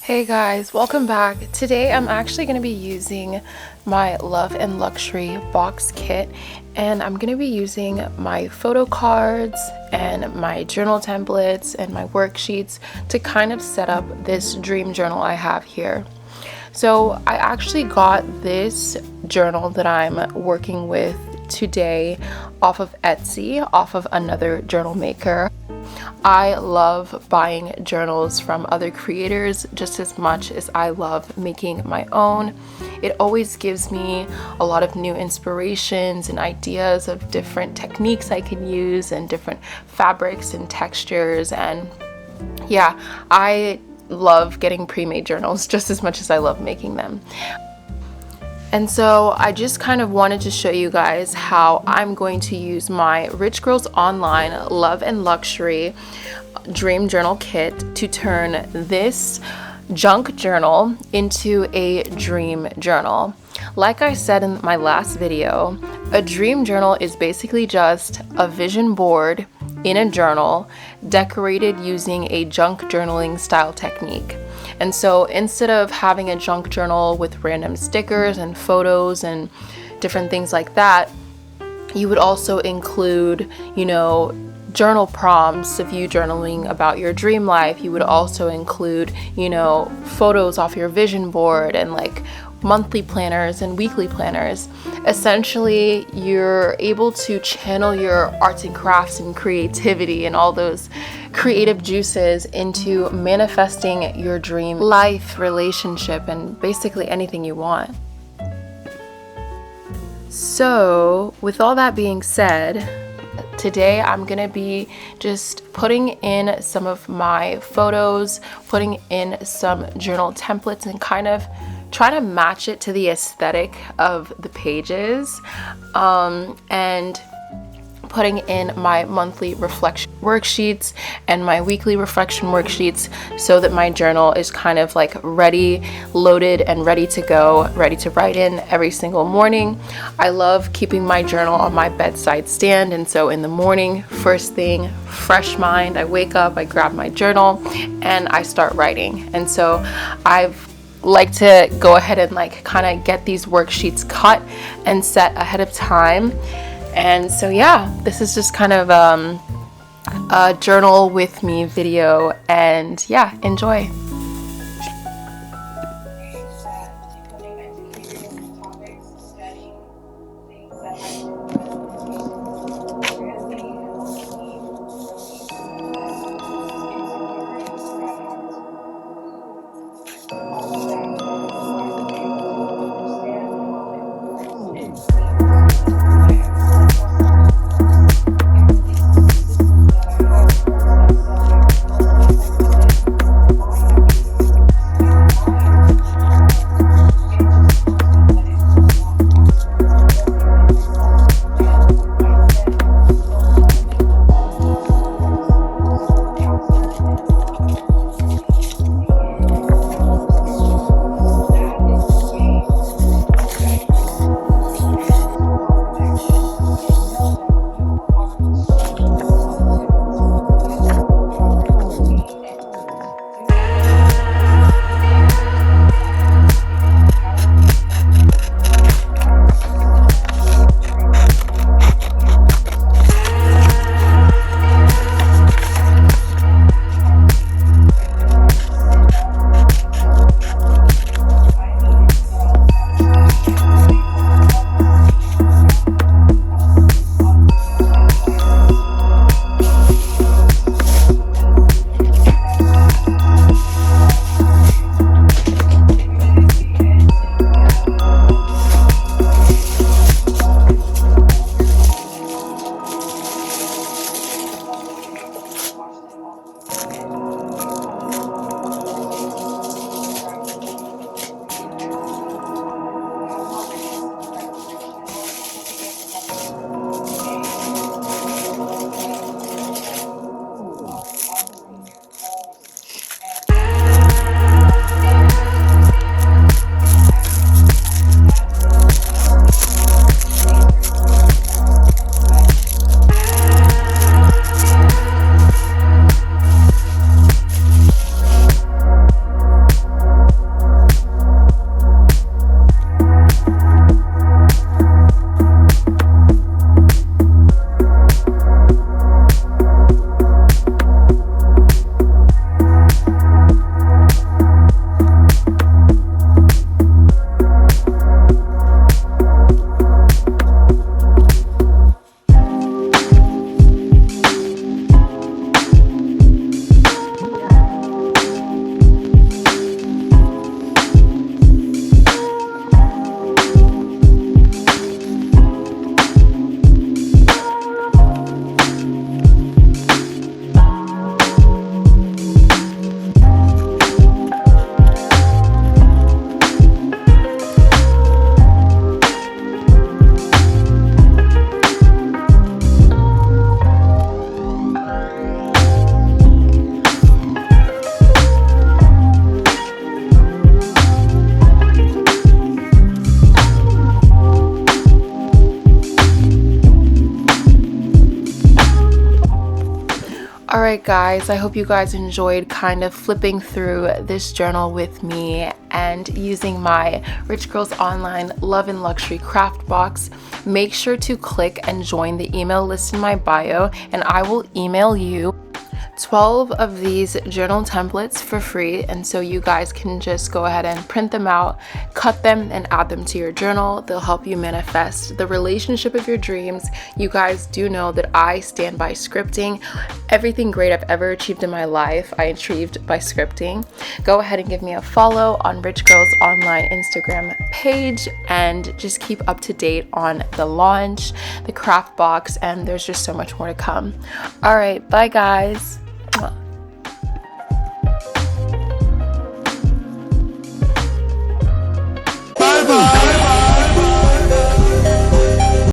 Hey guys, welcome back. Today I'm actually going to be using my Love and Luxury box kit, and I'm going to be using my photo cards and my journal templates and my worksheets to kind of set up this dream journal I have here. So I actually got this journal that I'm working with today off of Etsy, off of another journal maker. I love buying journals from other creators just as much as I love making my own. It always gives me a lot of new inspirations and ideas of different techniques I can use and different fabrics and textures. And yeah, I love getting pre-made journals just as much as I love making them. And so I just kind of wanted to show you guys how I'm going to use my Rich Girls Online Love and Luxury Dream Journal Kit to turn this junk journal into a dream journal. Like I said in my last video, a dream journal is basically just a vision board in a journal decorated using a junk journaling style technique. And so instead of having a junk journal with random stickers and photos and different things like that, you would also include, journal prompts of you journaling about your dream life. You would also include, photos off your vision board and like monthly planners and weekly planners. Essentially, you're able to channel your arts and crafts and creativity and all those creative juices into manifesting your dream life, relationship, and basically anything you want. So, with all that being said, today I'm gonna be just putting in some of my photos, putting in some journal templates, and kind of trying to match it to the aesthetic of the pages, and putting in my monthly reflection worksheets and my weekly reflection worksheets so that my journal is kind of like ready, loaded, and ready to go, ready to write in every single morning. I love keeping my journal on my bedside stand, and so in the morning, first thing, fresh mind, I wake up, I grab my journal, and I start writing. And so I've like to go ahead and like kind of get these worksheets cut and set ahead of time. And so yeah, this is just kind of a journal with me video, and yeah, enjoy. Alright guys, I hope you guys enjoyed kind of flipping through this journal with me and using my Rich Girls Online Love and Luxury craft box. Make sure to click and join the email list in my bio, and I will email you 12 of these journal templates for free, and so you guys can just go ahead and print them out, cut them, and add them to your journal. They'll help you manifest the relationship of your dreams. You guys do know that I stand by scripting. Everything great I've ever achieved in my life, I achieved by scripting. Go ahead and give me a follow on Rich Girls Online Instagram page and just keep up to date on the launch, the craft box, and there's just so much more to come. All right, bye guys.